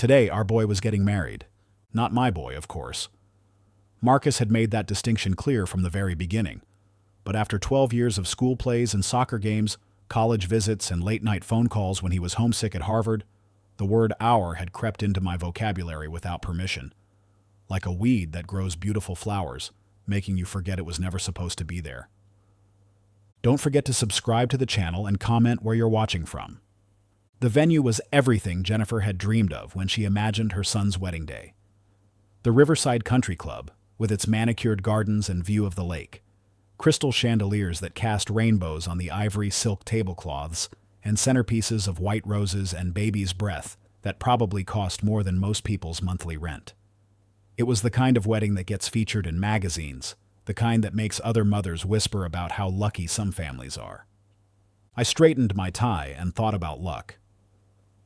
Today, our boy was getting married. Not my boy, of course. Marcus had made that distinction clear from the very beginning. But after 12 years of school plays and soccer games, college visits, and late-night phone calls when he was homesick at Harvard, the word "our" had crept into my vocabulary without permission, like a weed that grows beautiful flowers, making you forget it was never supposed to be there. Don't forget to subscribe to the channel and comment where you're watching from. The venue was everything Jennifer had dreamed of when she imagined her son's wedding day. The Riverside Country Club, with its manicured gardens and view of the lake, crystal chandeliers that cast rainbows on the ivory silk tablecloths, and centerpieces of white roses and baby's breath that probably cost more than most people's monthly rent. It was the kind of wedding that gets featured in magazines, the kind that makes other mothers whisper about how lucky some families are. I straightened my tie and thought about luck.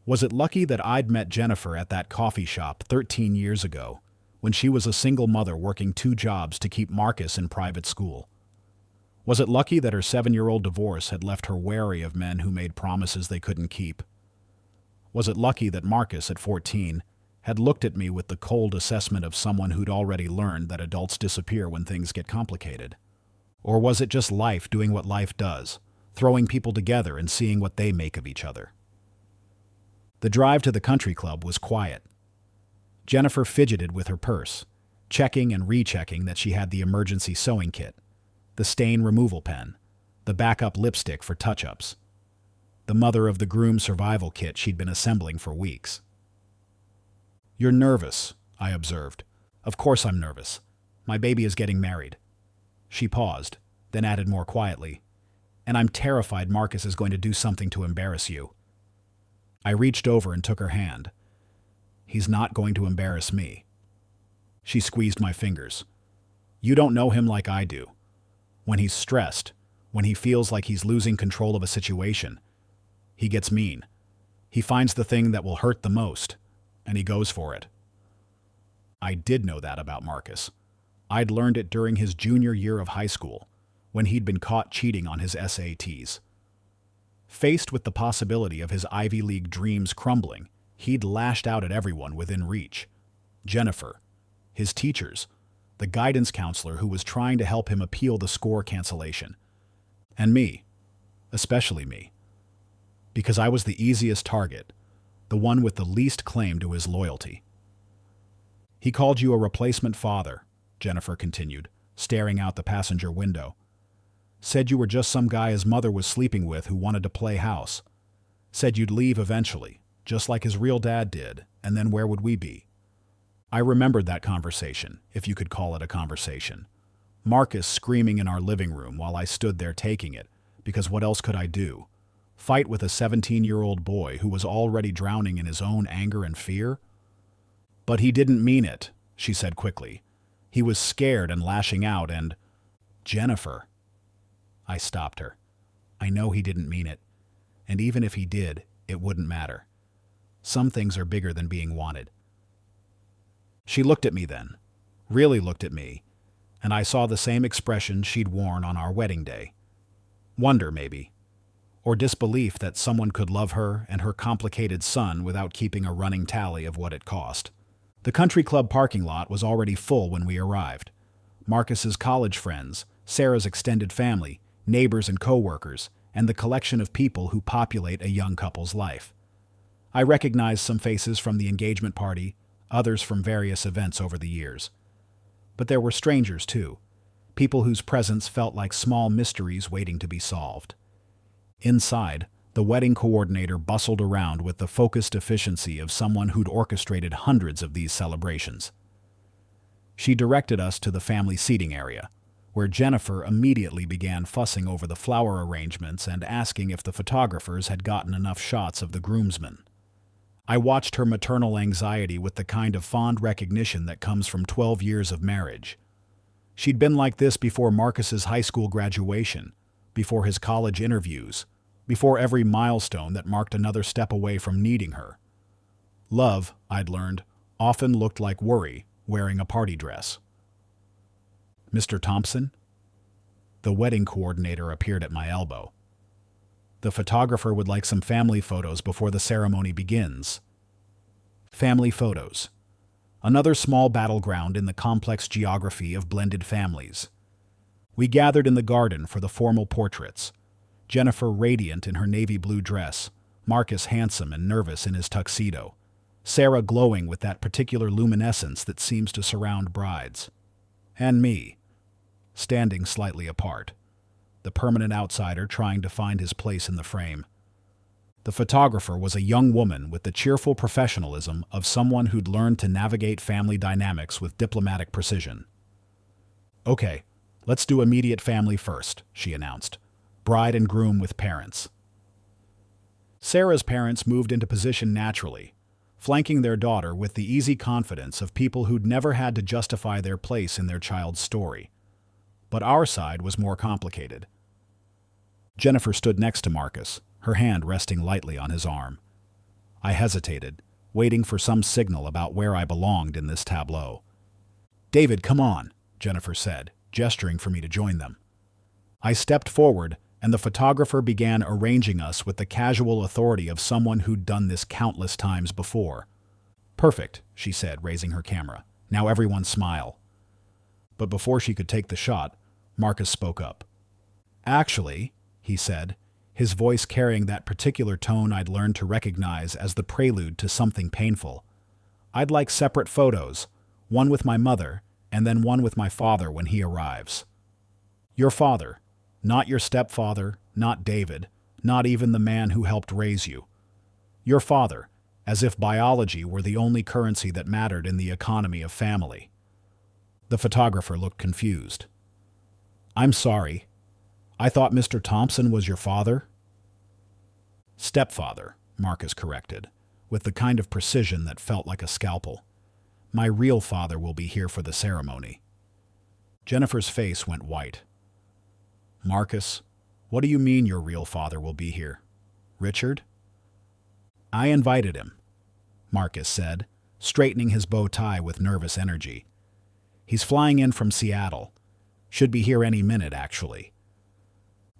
Was it lucky that I'd met Jennifer at that coffee shop 13 years ago, when she was a single mother working 2 jobs to keep Marcus in private school? Was it lucky that her 7-year-old divorce had left her wary of men who made promises they couldn't keep? Was it lucky that Marcus, at 14, had looked at me with the cold assessment of someone who'd already learned that adults disappear when things get complicated? Or was it just life doing what life does, throwing people together and seeing what they make of each other? The drive to the country club was quiet. Jennifer fidgeted with her purse, checking and rechecking that she had the emergency sewing kit, the stain removal pen, the backup lipstick for touch-ups, the mother of the groom survival kit she'd been assembling for weeks. "You're nervous," I observed. "Of course I'm nervous. My baby is getting married." She paused, then added more quietly, "And I'm terrified Marcus is going to do something to embarrass you." I reached over and took her hand. "He's not going to embarrass me." She squeezed my fingers. "You don't know him like I do. When he's stressed, when he feels like he's losing control of a situation, he gets mean. He finds the thing that will hurt the most, and he goes for it." I did know that about Marcus. I'd learned it during his junior year of high school, when he'd been caught cheating on his SATs. Faced with the possibility of his Ivy League dreams crumbling, he'd lashed out at everyone within reach. Jennifer, his teachers, the guidance counselor who was trying to help him appeal the score cancellation, and me, especially me, because I was the easiest target, the one with the least claim to his loyalty. "He called you a replacement father," Jennifer continued, staring out the passenger window. "Said you were just some guy his mother was sleeping with who wanted to play house. Said you'd leave eventually, just like his real dad did, and then where would we be?" I remembered that conversation, if you could call it a conversation. Marcus screaming in our living room while I stood there taking it, because what else could I do? Fight with a 17-year-old boy who was already drowning in his own anger and fear? "But he didn't mean it," she said quickly. "He was scared and lashing out and—" "Jennifer." I stopped her. "I know he didn't mean it. And even if he did, it wouldn't matter. Some things are bigger than being wanted." She looked at me then, really looked at me, and I saw the same expression she'd worn on our wedding day. Wonder, maybe. Or disbelief that someone could love her and her complicated son without keeping a running tally of what it cost. The country club parking lot was already full when we arrived. Marcus's college friends, Sarah's extended family, neighbors and co-workers, and the collection of people who populate a young couple's life. I recognized some faces from the engagement party, others from various events over the years. But there were strangers, too, people whose presence felt like small mysteries waiting to be solved. Inside, the wedding coordinator bustled around with the focused efficiency of someone who'd orchestrated hundreds of these celebrations. She directed us to the family seating area, where Jennifer immediately began fussing over the flower arrangements and asking if the photographers had gotten enough shots of the groomsmen. I watched her maternal anxiety with the kind of fond recognition that comes from 12 years of marriage. She'd been like this before Marcus's high school graduation, before his college interviews, before every milestone that marked another step away from needing her. Love, I'd learned, often looked like worry wearing a party dress. "Mr. Thompson?" The wedding coordinator appeared at my elbow. "The photographer would like some family photos before the ceremony begins." Family photos. Another small battleground in the complex geography of blended families. We gathered in the garden for the formal portraits. Jennifer radiant in her navy blue dress, Marcus handsome and nervous in his tuxedo, Sarah glowing with that particular luminescence that seems to surround brides. And me, standing slightly apart, the permanent outsider trying to find his place in the frame. The photographer was a young woman with the cheerful professionalism of someone who'd learned to navigate family dynamics with diplomatic precision. "Okay, let's do immediate family first," she announced. "Bride and groom with parents." Sarah's parents moved into position naturally, flanking their daughter with the easy confidence of people who'd never had to justify their place in their child's story. But our side was more complicated. Jennifer stood next to Marcus, her hand resting lightly on his arm. I hesitated, waiting for some signal about where I belonged in this tableau. "David, come on," Jennifer said, gesturing for me to join them. I stepped forward, and the photographer began arranging us with the casual authority of someone who'd done this countless times before. "Perfect," she said, raising her camera. "Now everyone smile." But before she could take the shot, Marcus spoke up. "Actually," he said, his voice carrying that particular tone I'd learned to recognize as the prelude to something painful, "I'd like separate photos, one with my mother, and then one with my father when he arrives. Your father, not your stepfather, not David, not even the man who helped raise you. Your father, as if biology were the only currency that mattered in the economy of family." The photographer looked confused. "I'm sorry. I thought Mr. Thompson was your father?" "Stepfather," Marcus corrected, with the kind of precision that felt like a scalpel. "My real father will be here for the ceremony." Jennifer's face went white. "Marcus, what do you mean your real father will be here? Richard?" "I invited him," Marcus said, straightening his bow tie with nervous energy. "He's flying in from Seattle. Should be here any minute, actually."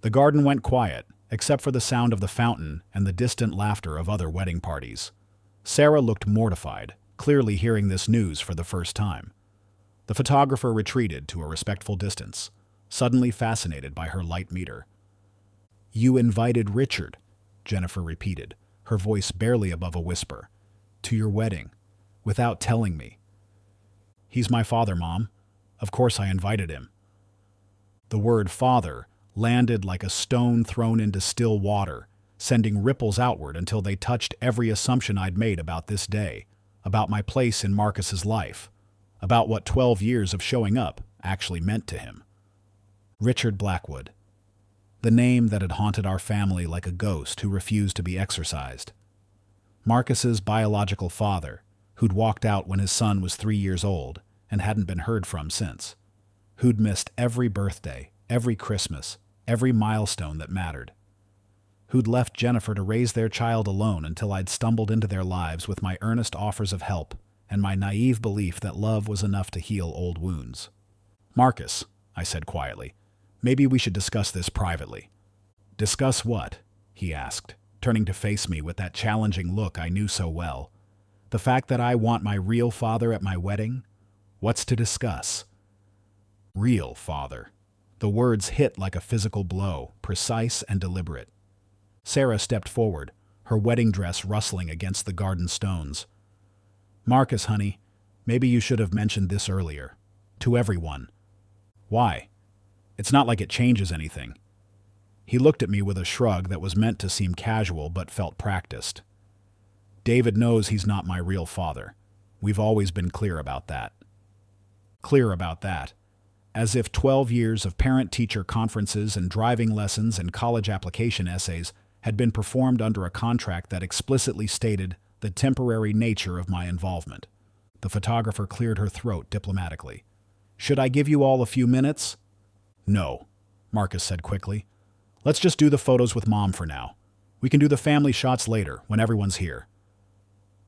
The garden went quiet, except for the sound of the fountain and the distant laughter of other wedding parties. Sarah looked mortified, clearly hearing this news for the first time. The photographer retreated to a respectful distance, suddenly fascinated by her light meter. "You invited Richard," Jennifer repeated, her voice barely above a whisper, "to your wedding, without telling me." "He's my father, Mom. Of course I invited him." The word father landed like a stone thrown into still water, sending ripples outward until they touched every assumption I'd made about this day, about my place in Marcus's life, about what 12 years of showing up actually meant to him. Richard Blackwood. The name that had haunted our family like a ghost who refused to be exorcised. Marcus's biological father, who'd walked out when his son was 3 years old and hadn't been heard from since. Who'd missed every birthday, every Christmas, every milestone that mattered. Who'd left Jennifer to raise their child alone until I'd stumbled into their lives with my earnest offers of help and my naive belief that love was enough to heal old wounds. "Marcus," I said quietly, "maybe we should discuss this privately." "Discuss what?" he asked, turning to face me with that challenging look I knew so well. "The fact that I want my real father at my wedding? What's to discuss?" Real father. The words hit like a physical blow, precise and deliberate. Sarah stepped forward, her wedding dress rustling against the garden stones. "Marcus, honey, maybe you should have mentioned this earlier. To everyone." "Why? It's not like it changes anything." He looked at me with a shrug that was meant to seem casual but felt practiced. "David knows he's not my real father. We've always been clear about that." Clear about that. As if 12 years of parent-teacher conferences and driving lessons and college application essays had been performed under a contract that explicitly stated the temporary nature of my involvement. The photographer cleared her throat diplomatically. "Should I give you all a few minutes?" "No," Marcus said quickly. "Let's just do the photos with Mom for now. We can do the family shots later, when everyone's here."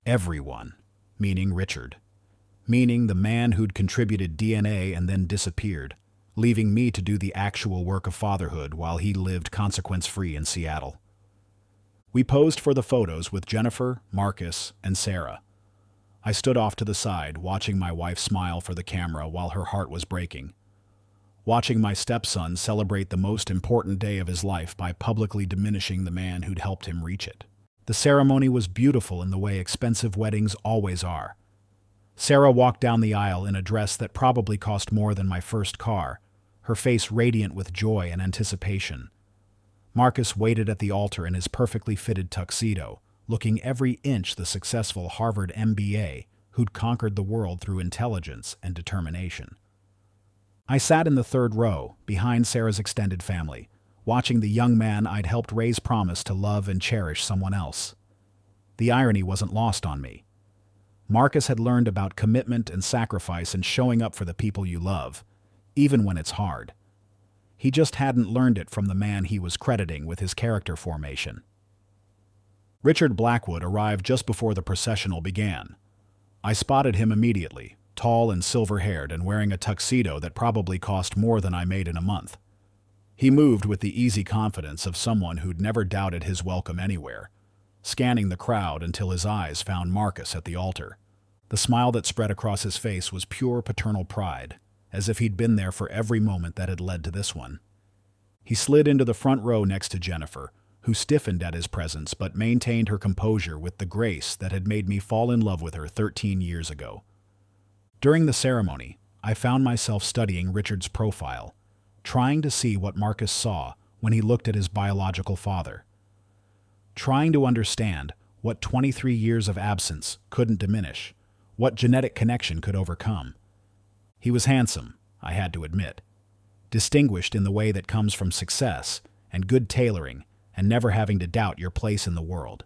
Everyone, meaning Richard. Meaning the man who'd contributed DNA and then disappeared, leaving me to do the actual work of fatherhood while he lived consequence-free in Seattle. We posed for the photos with Jennifer, Marcus, and Sarah. I stood off to the side, watching my wife smile for the camera while her heart was breaking. Watching my stepson celebrate the most important day of his life by publicly diminishing the man who'd helped him reach it. The ceremony was beautiful in the way expensive weddings always are. Sarah walked down the aisle in a dress that probably cost more than my first car, her face radiant with joy and anticipation. Marcus waited at the altar in his perfectly fitted tuxedo, looking every inch the successful Harvard MBA who'd conquered the world through intelligence and determination. I sat in the third row, behind Sarah's extended family, watching the young man I'd helped raise promise to love and cherish someone else. The irony wasn't lost on me. Marcus had learned about commitment and sacrifice and showing up for the people you love, even when it's hard. He just hadn't learned it from the man he was crediting with his character formation. Richard Blackwood arrived just before the processional began. I spotted him immediately, tall and silver-haired and wearing a tuxedo that probably cost more than I made in a month. He moved with the easy confidence of someone who'd never doubted his welcome anywhere, scanning the crowd until his eyes found Marcus at the altar. The smile that spread across his face was pure paternal pride, as if he'd been there for every moment that had led to this one. He slid into the front row next to Jennifer, who stiffened at his presence but maintained her composure with the grace that had made me fall in love with her 13 years ago. During the ceremony, I found myself studying Richard's profile, trying to see what Marcus saw when he looked at his biological father. Trying to understand what 23 years of absence couldn't diminish, what genetic connection could overcome. He was handsome, I had to admit, distinguished in the way that comes from success and good tailoring and never having to doubt your place in the world.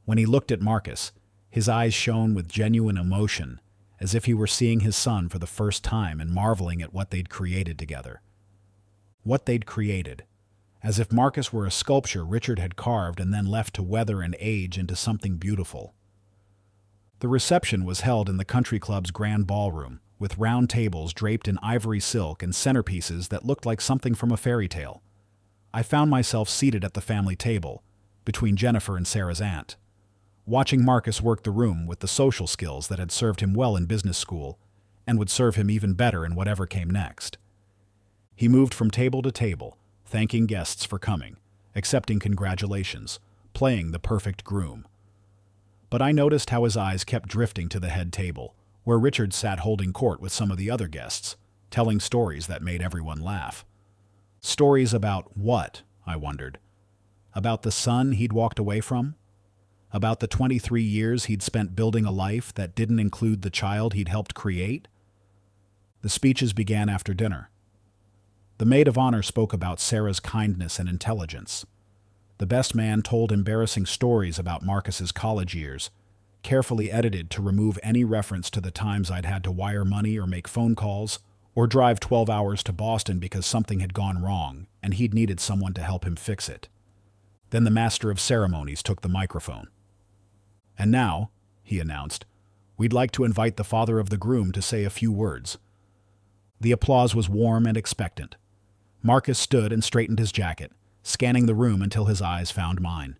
When he looked at Marcus, his eyes shone with genuine emotion, as if he were seeing his son for the first time and marveling at what they'd created together. What they'd created, as if Marcus were a sculpture Richard had carved and then left to weather and age into something beautiful. The reception was held in the country club's grand ballroom, with round tables draped in ivory silk and centerpieces that looked like something from a fairy tale. I found myself seated at the family table, between Jennifer and Sarah's aunt, watching Marcus work the room with the social skills that had served him well in business school and would serve him even better in whatever came next. He moved from table to table, thanking guests for coming, accepting congratulations, playing the perfect groom. But I noticed how his eyes kept drifting to the head table, where Richard sat holding court with some of the other guests, telling stories that made everyone laugh. Stories about what, I wondered? About the son he'd walked away from? About the 23 years he'd spent building a life that didn't include the child he'd helped create? The speeches began after dinner. The maid of honor spoke about Sarah's kindness and intelligence. The best man told embarrassing stories about Marcus's college years, carefully edited to remove any reference to the times I'd had to wire money or make phone calls, or drive 12 hours to Boston because something had gone wrong and he'd needed someone to help him fix it. Then the master of ceremonies took the microphone. "And now," he announced, "we'd like to invite the father of the groom to say a few words." The applause was warm and expectant. Marcus stood and straightened his jacket, scanning the room until his eyes found mine.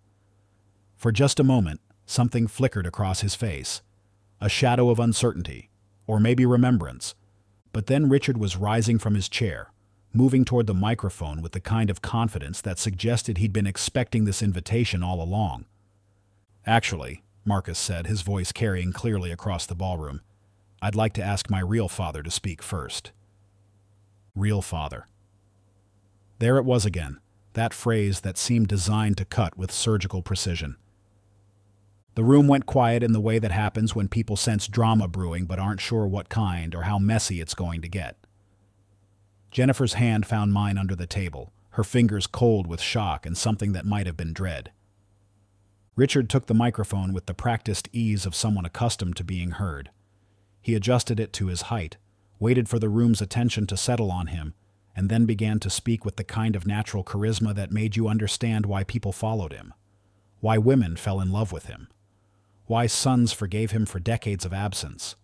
For just a moment, something flickered across his face, a shadow of uncertainty, or maybe remembrance. But then Richard was rising from his chair, moving toward the microphone with the kind of confidence that suggested he'd been expecting this invitation all along. "Actually," Marcus said, his voice carrying clearly across the ballroom, "I'd like to ask my real father to speak first." Real father. There it was again, that phrase that seemed designed to cut with surgical precision. The room went quiet in the way that happens when people sense drama brewing but aren't sure what kind or how messy it's going to get. Jennifer's hand found mine under the table, her fingers cold with shock and something that might have been dread. Richard took the microphone with the practiced ease of someone accustomed to being heard. He adjusted it to his height, waited for the room's attention to settle on him, and then began to speak with the kind of natural charisma that made you understand why people followed him, why women fell in love with him, why sons forgave him for decades of absence.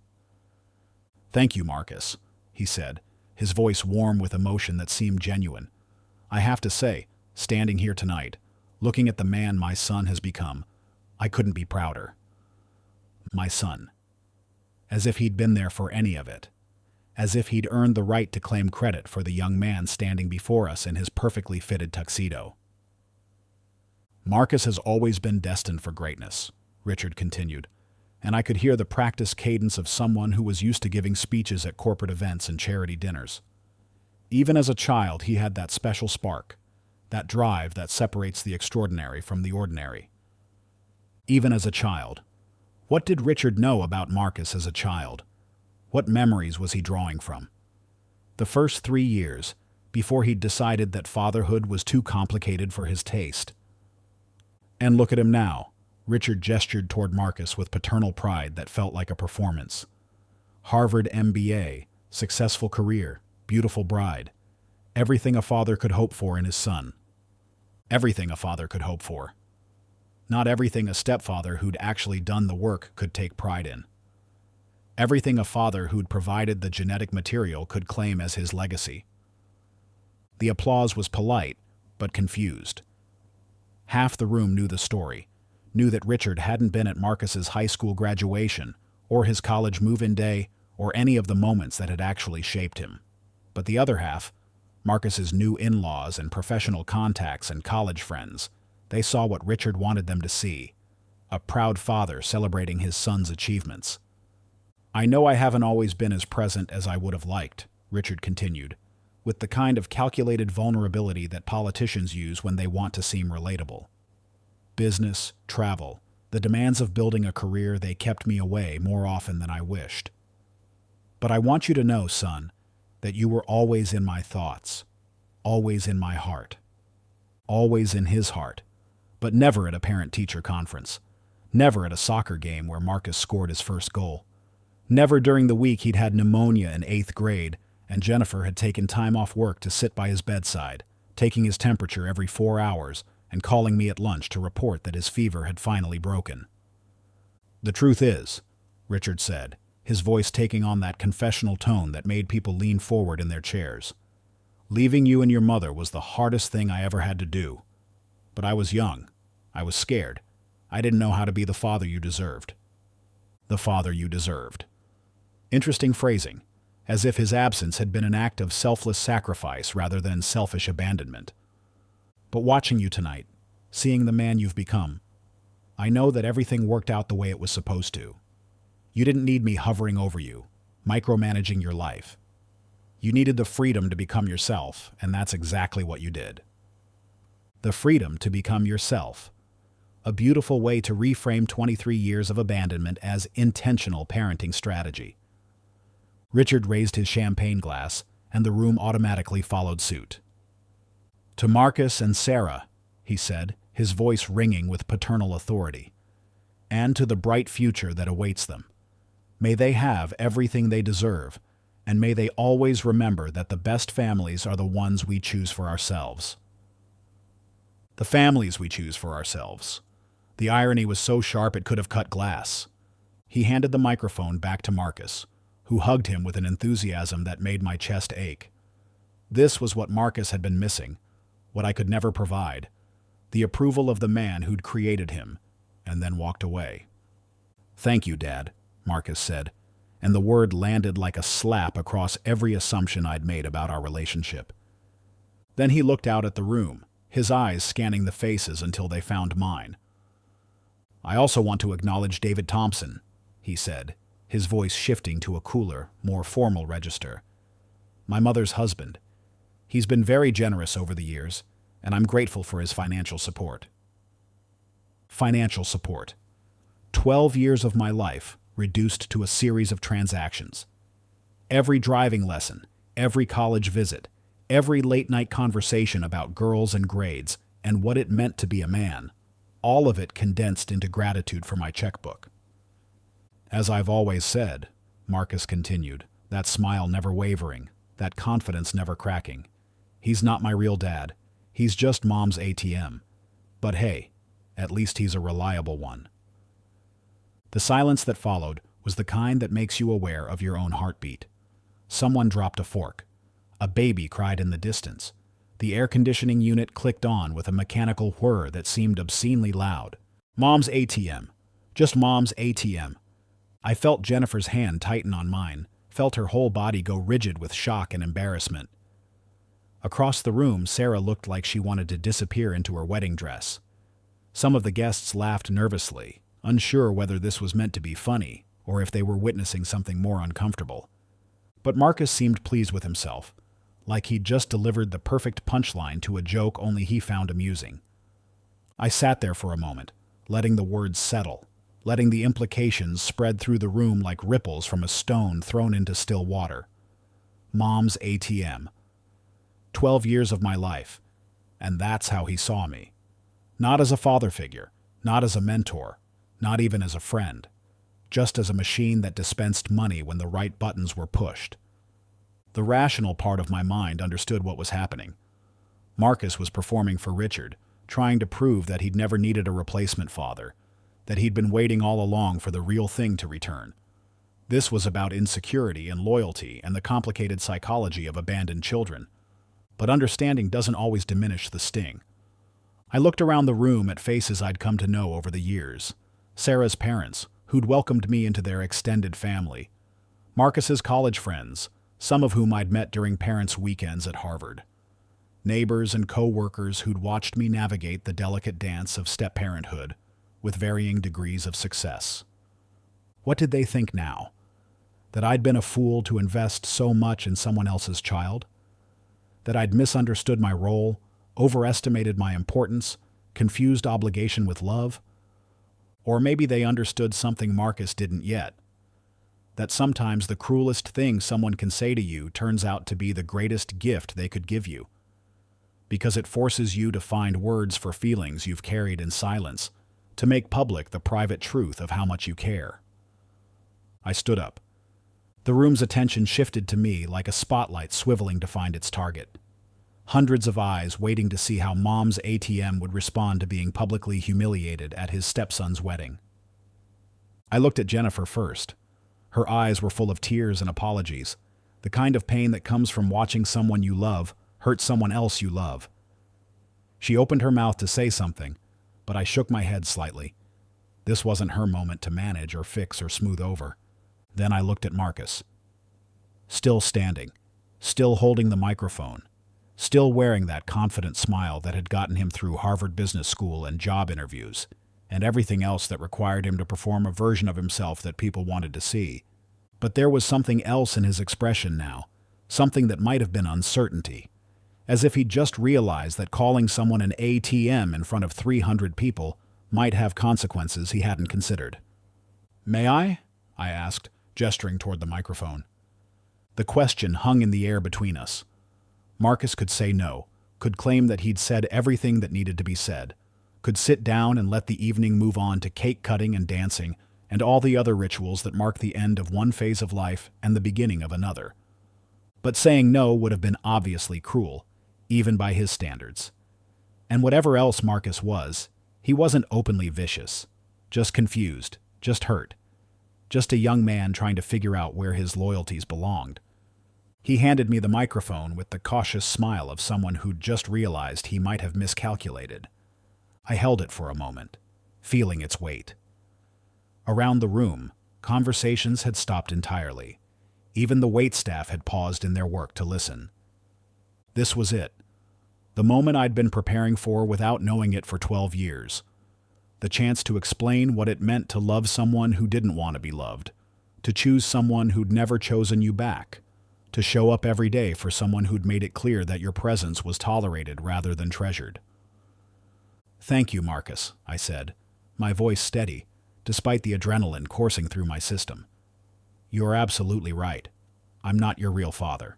"Thank you, Marcus," he said, his voice warm with emotion that seemed genuine. "I have to say, standing here tonight, looking at the man my son has become, I couldn't be prouder." My son. as if he'd been there for any of it, as if he'd earned the right to claim credit for the young man standing before us in his perfectly fitted tuxedo. Marcus has always been destined for greatness, Richard continued, and I could hear the practiced cadence of someone who was used to giving speeches at corporate events and charity dinners. Even as a child, he had that special spark, that drive that separates the extraordinary from the ordinary. Even as a child. What did Richard know about Marcus as a child? What memories was he drawing from? The first 3 years, before he'd decided that fatherhood was too complicated for his taste. And look at him now. Richard gestured toward Marcus with paternal pride that felt like a performance. Harvard MBA, successful career, beautiful bride. Everything a father could hope for in his son. Everything a father could hope for. Not everything a stepfather who'd actually done the work could take pride in. Everything a father who'd provided the genetic material could claim as his legacy. The applause was polite, but confused. Half the room knew the story, knew that Richard hadn't been at Marcus's high school graduation, or his college move-in day, or any of the moments that had actually shaped him. But the other half, Marcus's new in-laws and professional contacts and college friends, they saw what Richard wanted them to see, a proud father celebrating his son's achievements. I know I haven't always been as present as I would have liked, Richard continued, with the kind of calculated vulnerability that politicians use when they want to seem relatable. Business, travel, the demands of building a career, they kept me away more often than I wished. But I want you to know, son, that you were always in my thoughts, always in my heart, always in his heart, but never at a parent-teacher conference, never at a soccer game where Marcus scored his first goal, never during the week he'd had pneumonia in 8th grade and Jennifer had taken time off work to sit by his bedside, taking his temperature every 4 hours and calling me at lunch to report that his fever had finally broken. The truth is, Richard said, his voice taking on that confessional tone that made people lean forward in their chairs. Leaving you and your mother was the hardest thing I ever had to do. But I was young. I was scared. I didn't know how to be the father you deserved. The father you deserved. Interesting phrasing, as if his absence had been an act of selfless sacrifice rather than selfish abandonment. But watching you tonight, seeing the man you've become, I know that everything worked out the way it was supposed to. You didn't need me hovering over you, micromanaging your life. You needed the freedom to become yourself, and that's exactly what you did. The freedom to become yourself. A beautiful way to reframe 23 years of abandonment as intentional parenting strategy. Richard raised his champagne glass, and the room automatically followed suit. To Marcus and Sarah, he said, his voice ringing with paternal authority, and to the bright future that awaits them. May they have everything they deserve, and may they always remember that the best families are the ones we choose for ourselves. The families we choose for ourselves. The irony was so sharp it could have cut glass. He handed the microphone back to Marcus, who hugged him with an enthusiasm that made my chest ache. This was what Marcus had been missing, what I could never provide, the approval of the man who'd created him, and then walked away. Thank you, Dad, Marcus said, and the word landed like a slap across every assumption I'd made about our relationship. Then he looked out at the room, his eyes scanning the faces until they found mine. I also want to acknowledge David Thompson, he said, his voice shifting to a cooler, more formal register. My mother's husband. He's been very generous over the years, and I'm grateful for his financial support. Financial support. 12 years of my life reduced to a series of transactions. Every driving lesson, every college visit, every late-night conversation about girls and grades and what it meant to be a man, all of it condensed into gratitude for my checkbook. As I've always said, Marcus continued, that smile never wavering, that confidence never cracking. He's not my real dad. He's just Mom's ATM. But hey, at least he's a reliable one. The silence that followed was the kind that makes you aware of your own heartbeat. Someone dropped a fork. A baby cried in the distance. The air conditioning unit clicked on with a mechanical whir that seemed obscenely loud. Mom's ATM. Just Mom's ATM. I felt Jennifer's hand tighten on mine, felt her whole body go rigid with shock and embarrassment. Across the room, Sarah looked like she wanted to disappear into her wedding dress. Some of the guests laughed nervously, unsure whether this was meant to be funny or if they were witnessing something more uncomfortable. But Marcus seemed pleased with himself, like he'd just delivered the perfect punchline to a joke only he found amusing. I sat there for a moment, letting the words settle, letting the implications spread through the room like ripples from a stone thrown into still water. Mom's ATM. 12 years of my life, and that's how he saw me. Not as a father figure, not as a mentor, not even as a friend, just as a machine that dispensed money when the right buttons were pushed. The rational part of my mind understood what was happening. Marcus was performing for Richard, trying to prove that he'd never needed a replacement father, that he'd been waiting all along for the real thing to return. This was about insecurity and loyalty and the complicated psychology of abandoned children. But understanding doesn't always diminish the sting. I looked around the room at faces I'd come to know over the years. Sarah's parents, who'd welcomed me into their extended family. Marcus's college friends, some of whom I'd met during parents' weekends at Harvard. Neighbors and co-workers who'd watched me navigate the delicate dance of step-parenthood with varying degrees of success. What did they think now? That I'd been a fool to invest so much in someone else's child? That I'd misunderstood my role, overestimated my importance, confused obligation with love? Or maybe they understood something Marcus didn't yet. That sometimes the cruelest thing someone can say to you turns out to be the greatest gift they could give you. Because it forces you to find words for feelings you've carried in silence, to make public the private truth of how much you care. I stood up. The room's attention shifted to me like a spotlight swiveling to find its target. Hundreds of eyes waiting to see how Mom's ATM would respond to being publicly humiliated at his stepson's wedding. I looked at Jennifer first. Her eyes were full of tears and apologies, the kind of pain that comes from watching someone you love hurt someone else you love. She opened her mouth to say something, but I shook my head slightly. This wasn't her moment to manage or fix or smooth over. Then I looked at Marcus. Still standing, still holding the microphone, still wearing that confident smile that had gotten him through Harvard Business School and job interviews, and everything else that required him to perform a version of himself that people wanted to see. But there was something else in his expression now, something that might have been uncertainty, as if he'd just realized that calling someone an ATM in front of 300 people might have consequences he hadn't considered. "May I?" I asked, gesturing toward the microphone. The question hung in the air between us. Marcus could say no, could claim that he'd said everything that needed to be said, could sit down and let the evening move on to cake cutting and dancing and all the other rituals that mark the end of one phase of life and the beginning of another. But saying no would have been obviously cruel, even by his standards. And whatever else Marcus was, he wasn't openly vicious, just confused, just hurt, just a young man trying to figure out where his loyalties belonged. He handed me the microphone with the cautious smile of someone who'd just realized he might have miscalculated. I held it for a moment, feeling its weight. Around the room, conversations had stopped entirely. Even the waitstaff had paused in their work to listen. This was it. The moment I'd been preparing for without knowing it for 12 years. The chance to explain what it meant to love someone who didn't want to be loved, to choose someone who'd never chosen you back, to show up every day for someone who'd made it clear that your presence was tolerated rather than treasured. "Thank you, Marcus," I said, my voice steady, despite the adrenaline coursing through my system. "You're absolutely right. I'm not your real father."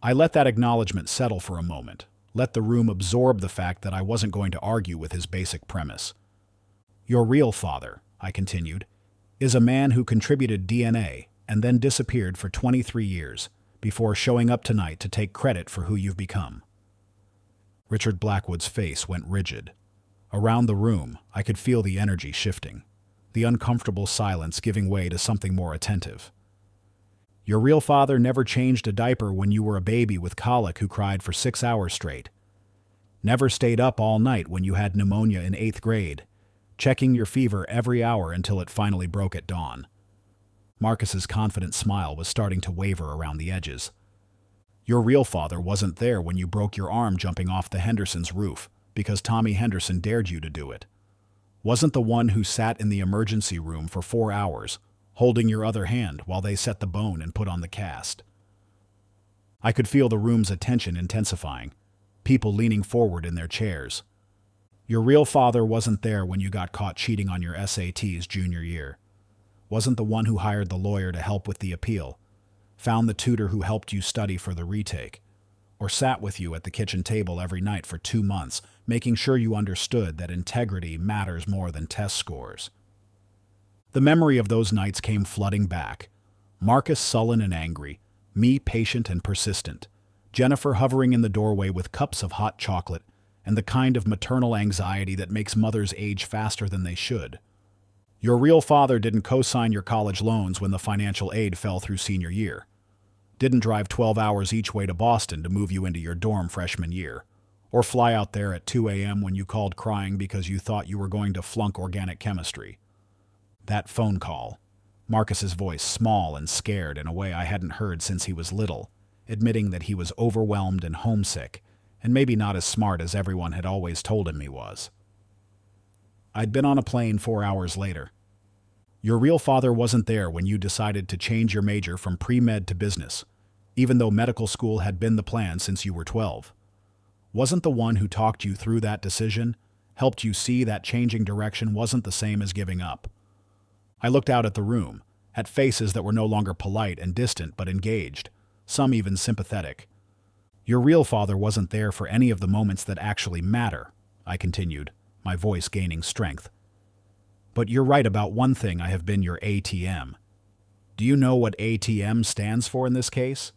I let that acknowledgement settle for a moment, let the room absorb the fact that I wasn't going to argue with his basic premise. "Your real father," I continued, "is a man who contributed DNA and then disappeared for 23 years before showing up tonight to take credit for who you've become." Richard Blackwood's face went rigid. Around the room, I could feel the energy shifting, the uncomfortable silence giving way to something more attentive. "Your real father never changed a diaper when you were a baby with colic who cried for 6 hours straight. Never stayed up all night when you had pneumonia in 8th grade, checking your fever every hour until it finally broke at dawn. Marcus's confident smile was starting to waver around the edges. Your real father wasn't there when you broke your arm jumping off the Hendersons' roof because Tommy Henderson dared you to do it. Wasn't the one who sat in the emergency room for 4 hours, holding your other hand while they set the bone and put on the cast. I could feel the room's attention intensifying, people leaning forward in their chairs. Your real father wasn't there when you got caught cheating on your SATs junior year. Wasn't the one who hired the lawyer to help with the appeal, found the tutor who helped you study for the retake, or sat with you at the kitchen table every night for 2 months, making sure you understood that integrity matters more than test scores. The memory of those nights came flooding back. Marcus sullen and angry, me patient and persistent, Jennifer hovering in the doorway with cups of hot chocolate and the kind of maternal anxiety that makes mothers age faster than they should. Your real father didn't co-sign your college loans when the financial aid fell through senior year. Didn't drive 12 hours each way to Boston to move you into your dorm freshman year, or fly out there at 2 a.m. when you called crying because you thought you were going to flunk organic chemistry. That phone call, Marcus's voice small and scared in a way I hadn't heard since he was little, admitting that he was overwhelmed and homesick, and maybe not as smart as everyone had always told him he was. I'd been on a plane 4 hours later. Your real father wasn't there when you decided to change your major from pre-med to business, even though medical school had been the plan since you were 12. Wasn't the one who talked you through that decision, helped you see that changing direction wasn't the same as giving up. I looked out at the room, at faces that were no longer polite and distant but engaged, some even sympathetic. Your real father wasn't there for any of the moments that actually matter, I continued, my voice gaining strength. But you're right about one thing, I have been your ATM. Do you know what ATM stands for in this case?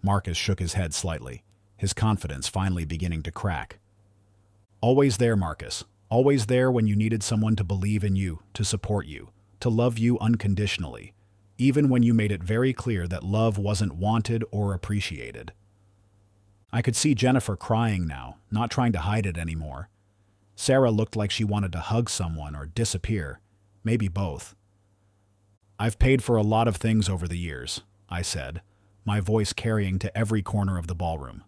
Marcus shook his head slightly, his confidence finally beginning to crack. Always there, Marcus. Always there when you needed someone to believe in you, to support you, to love you unconditionally, even when you made it very clear that love wasn't wanted or appreciated. I could see Jennifer crying now, not trying to hide it anymore. Sarah looked like she wanted to hug someone or disappear, maybe both. I've paid for a lot of things over the years, I said, my voice carrying to every corner of the ballroom.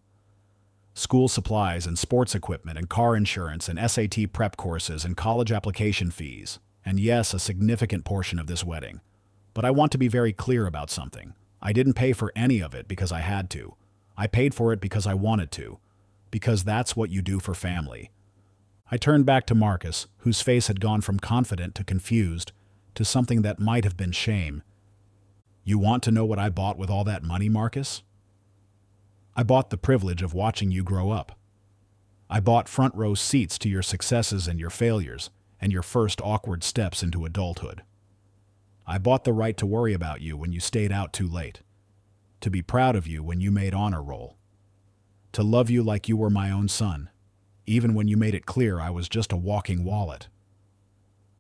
School supplies and sports equipment and car insurance and SAT prep courses and college application fees, and yes, a significant portion of this wedding. But I want to be very clear about something. I didn't pay for any of it because I had to. I paid for it because I wanted to, because that's what you do for family. I turned back to Marcus, whose face had gone from confident to confused, to something that might have been shame. You want to know what I bought with all that money, Marcus? I bought the privilege of watching you grow up. I bought front row seats to your successes and your failures, and your first awkward steps into adulthood. I bought the right to worry about you when you stayed out too late, to be proud of you when you made honor roll, to love you like you were my own son, even when you made it clear I was just a walking wallet.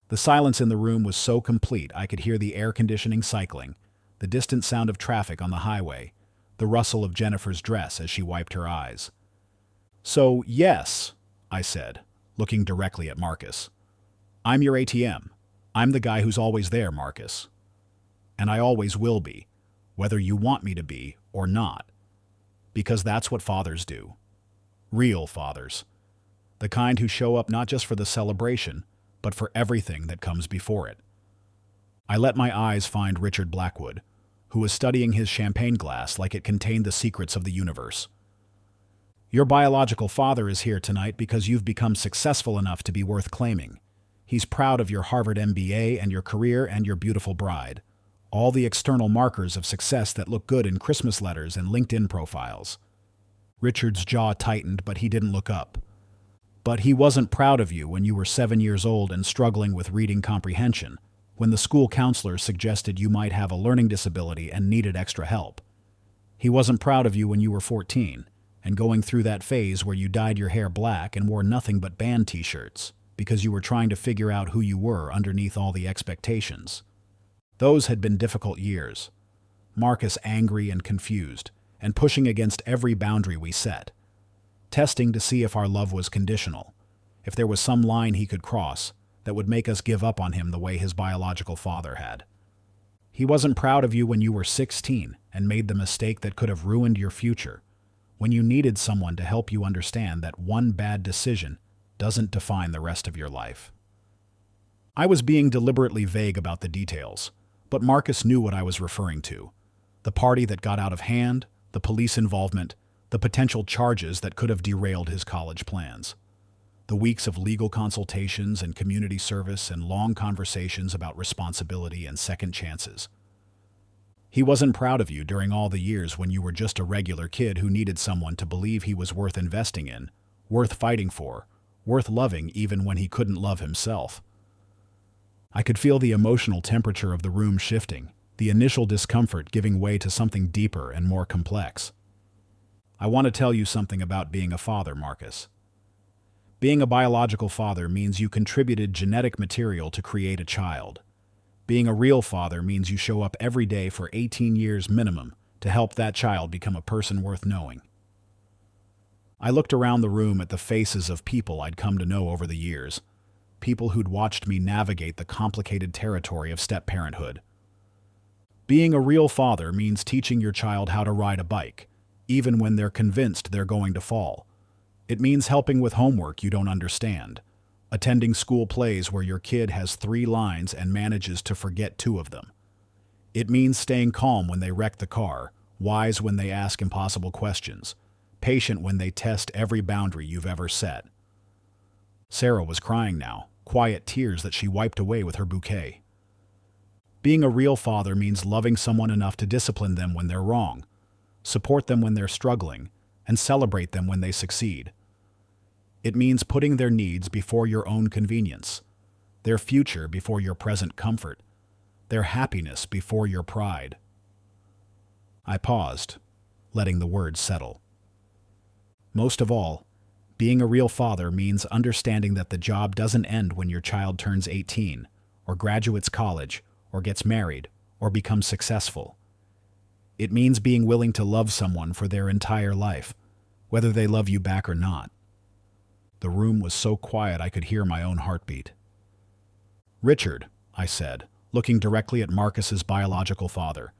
The silence in the room was so complete I could hear the air conditioning cycling, the distant sound of traffic on the highway, the rustle of Jennifer's dress as she wiped her eyes. So, yes, I said, looking directly at Marcus. I'm your ATM. I'm the guy who's always there, Marcus. And I always will be, whether you want me to be or not. Because that's what fathers do. Real fathers. The kind who show up not just for the celebration, but for everything that comes before it. I let my eyes find Richard Blackwood, who was studying his champagne glass like it contained the secrets of the universe. Your biological father is here tonight because you've become successful enough to be worth claiming. He's proud of your Harvard MBA and your career and your beautiful bride. All the external markers of success that look good in Christmas letters and LinkedIn profiles. Richard's jaw tightened, but he didn't look up. But he wasn't proud of you when you were 7 years old and struggling with reading comprehension, when the school counselor suggested you might have a learning disability and needed extra help. He wasn't proud of you when you were 14, and going through that phase where you dyed your hair black and wore nothing but band t-shirts, because you were trying to figure out who you were underneath all the expectations. Those had been difficult years. Marcus angry and confused, and pushing against every boundary we set. Testing to see if our love was conditional, if there was some line he could cross that would make us give up on him the way his biological father had. He wasn't proud of you when you were 16 and made the mistake that could have ruined your future, when you needed someone to help you understand that one bad decision doesn't define the rest of your life. I was being deliberately vague about the details, but Marcus knew what I was referring to. The party that got out of hand, the police involvement, the potential charges that could have derailed his college plans. The weeks of legal consultations and community service and long conversations about responsibility and second chances. He wasn't proud of you during all the years when you were just a regular kid who needed someone to believe he was worth investing in, worth fighting for, worth loving even when he couldn't love himself. I could feel the emotional temperature of the room shifting, the initial discomfort giving way to something deeper and more complex. I want to tell you something about being a father, Marcus. Being a biological father means you contributed genetic material to create a child. Being a real father means you show up every day for 18 years minimum to help that child become a person worth knowing. I looked around the room at the faces of people I'd come to know over the years, people who'd watched me navigate the complicated territory of step-parenthood. Being a real father means teaching your child how to ride a bike, even when they're convinced they're going to fall. It means helping with homework you don't understand, attending school plays where your kid has 3 lines and manages to forget 2 of them. It means staying calm when they wreck the car, wise when they ask impossible questions, patient when they test every boundary you've ever set. Sarah was crying now, quiet tears that she wiped away with her bouquet. Being a real father means loving someone enough to discipline them when they're wrong, support them when they're struggling, and celebrate them when they succeed. It means putting their needs before your own convenience, their future before your present comfort, their happiness before your pride. I paused, letting the words settle. Most of all, being a real father means understanding that the job doesn't end when your child turns 18, or graduates college, or gets married, or becomes successful. It means being willing to love someone for their entire life, whether they love you back or not. The room was so quiet I could hear my own heartbeat. "Richard," I said, looking directly at Marcus's biological father.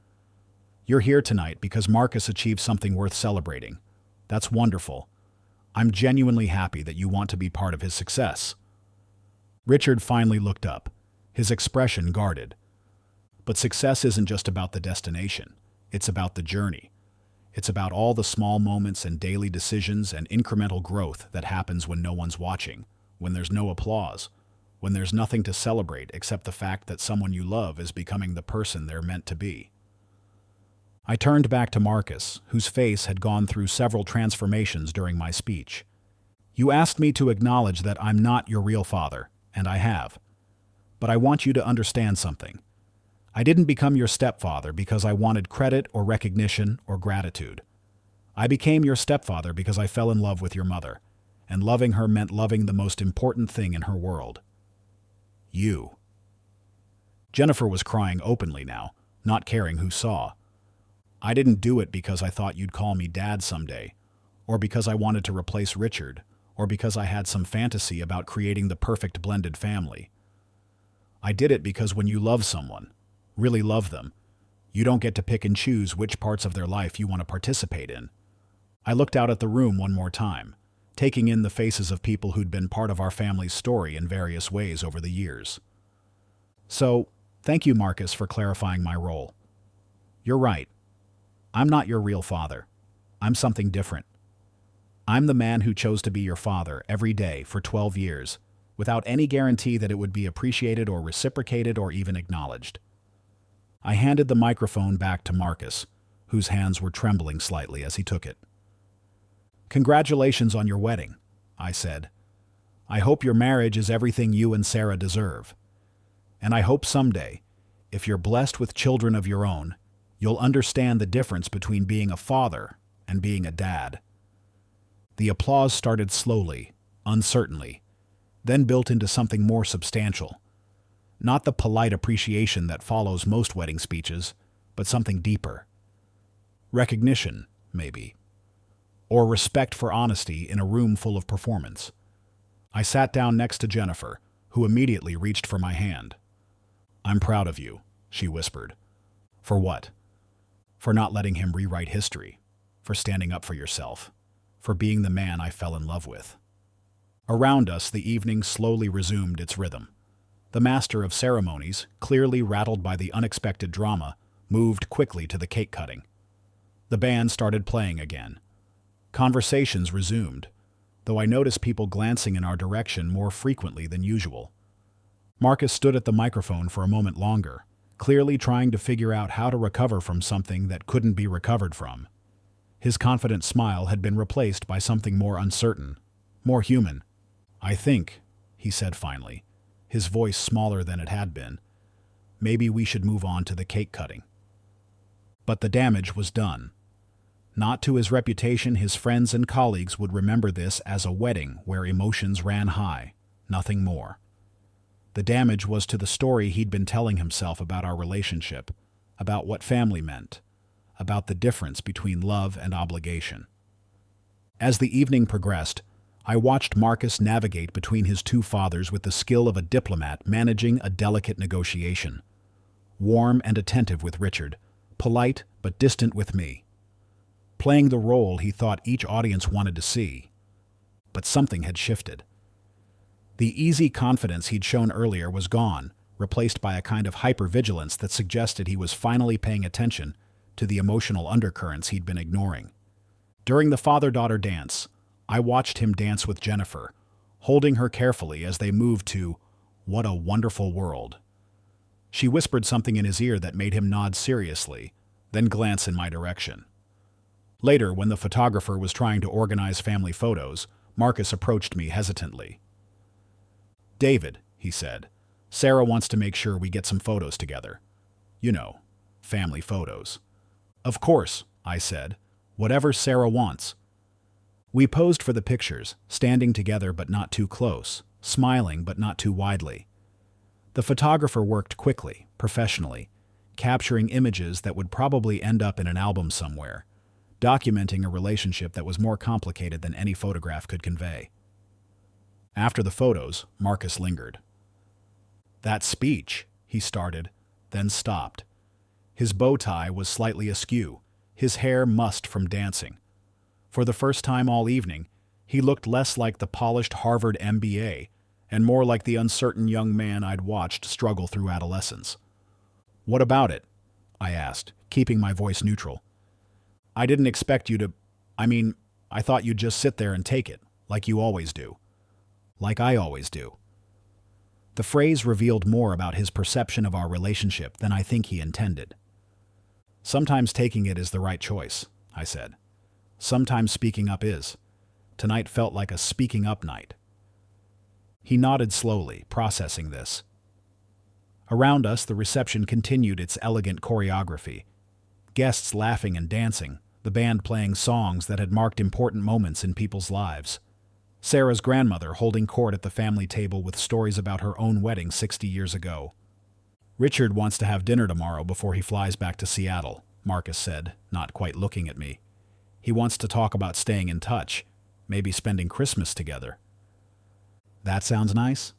"You're here tonight because Marcus achieved something worth celebrating. That's wonderful. I'm genuinely happy that you want to be part of his success." Richard finally looked up, his expression guarded. But success isn't just about the destination. It's about the journey. It's about all the small moments and daily decisions and incremental growth that happens when no one's watching, when there's no applause, when there's nothing to celebrate except the fact that someone you love is becoming the person they're meant to be. I turned back to Marcus, whose face had gone through several transformations during my speech. "You asked me to acknowledge that I'm not your real father, and I have. But I want you to understand something. I didn't become your stepfather because I wanted credit or recognition or gratitude. I became your stepfather because I fell in love with your mother, and loving her meant loving the most important thing in her world. You." Jennifer was crying openly now, not caring who saw. "I didn't do it because I thought you'd call me Dad someday, or because I wanted to replace Richard, or because I had some fantasy about creating the perfect blended family. I did it because when you love someone, really love them, you don't get to pick and choose which parts of their life you want to participate in." I looked out at the room one more time, taking in the faces of people who'd been part of our family's story in various ways over the years. "So, thank you, Marcus, for clarifying my role. You're right. I'm not your real father. I'm something different. I'm the man who chose to be your father every day for 12 years, without any guarantee that it would be appreciated or reciprocated or even acknowledged." I handed the microphone back to Marcus, whose hands were trembling slightly as he took it. "Congratulations on your wedding," I said. "I hope your marriage is everything you and Sarah deserve. And I hope someday, if you're blessed with children of your own, you'll understand the difference between being a father and being a dad." The applause started slowly, uncertainly, then built into something more substantial. Not the polite appreciation that follows most wedding speeches, but something deeper. Recognition, maybe. Or respect for honesty in a room full of performance. I sat down next to Jennifer, who immediately reached for my hand. "I'm proud of you," she whispered. For what? For not letting him rewrite history. For standing up for yourself. For being the man I fell in love with. Around us, the evening slowly resumed its rhythm. The master of ceremonies, clearly rattled by the unexpected drama, moved quickly to the cake cutting. The band started playing again. Conversations resumed, though I noticed people glancing in our direction more frequently than usual. Marcus stood at the microphone for a moment longer, clearly trying to figure out how to recover from something that couldn't be recovered from. His confident smile had been replaced by something more uncertain, more human. "I think," he said finally, his voice smaller than it had been, "maybe we should move on to the cake cutting." But the damage was done. Not to his reputation, his friends and colleagues would remember this as a wedding where emotions ran high, nothing more. The damage was to the story he'd been telling himself about our relationship, about what family meant, about the difference between love and obligation. As the evening progressed, I watched Marcus navigate between his two fathers with the skill of a diplomat managing a delicate negotiation. Warm and attentive with Richard, polite but distant with me. Playing the role he thought each audience wanted to see. But something had shifted. The easy confidence he'd shown earlier was gone, replaced by a kind of hypervigilance that suggested he was finally paying attention to the emotional undercurrents he'd been ignoring. During the father-daughter dance, I watched him dance with Jennifer, holding her carefully as they moved to "What a Wonderful World." She whispered something in his ear that made him nod seriously, then glance in my direction. Later, when the photographer was trying to organize family photos, Marcus approached me hesitantly. "David," he said, "Sarah wants to make sure we get some photos together. You know, family photos." "Of course," I said, "whatever Sarah wants." We posed for the pictures, standing together but not too close, smiling but not too widely. The photographer worked quickly, professionally, capturing images that would probably end up in an album somewhere, documenting a relationship that was more complicated than any photograph could convey. After the photos, Marcus lingered. "That speech," he started, then stopped. His bow tie was slightly askew, his hair mussed from dancing. For the first time all evening, he looked less like the polished Harvard MBA and more like the uncertain young man I'd watched struggle through adolescence. "What about it?" I asked, keeping my voice neutral. "I didn't expect you to... I thought you'd just sit there and take it, like you always do. Like I always do." The phrase revealed more about his perception of our relationship than I think he intended. "Sometimes taking it is the right choice," I said. "Sometimes speaking up is. Tonight felt like a speaking up night." He nodded slowly, processing this. Around us, the reception continued its elegant choreography. Guests laughing and dancing, the band playing songs that had marked important moments in people's lives. Sarah's grandmother holding court at the family table with stories about her own wedding 60 years ago. "Richard wants to have dinner tomorrow before he flies back to Seattle," Marcus said, not quite looking at me. "He wants to talk about staying in touch, maybe spending Christmas together." "That sounds nice?"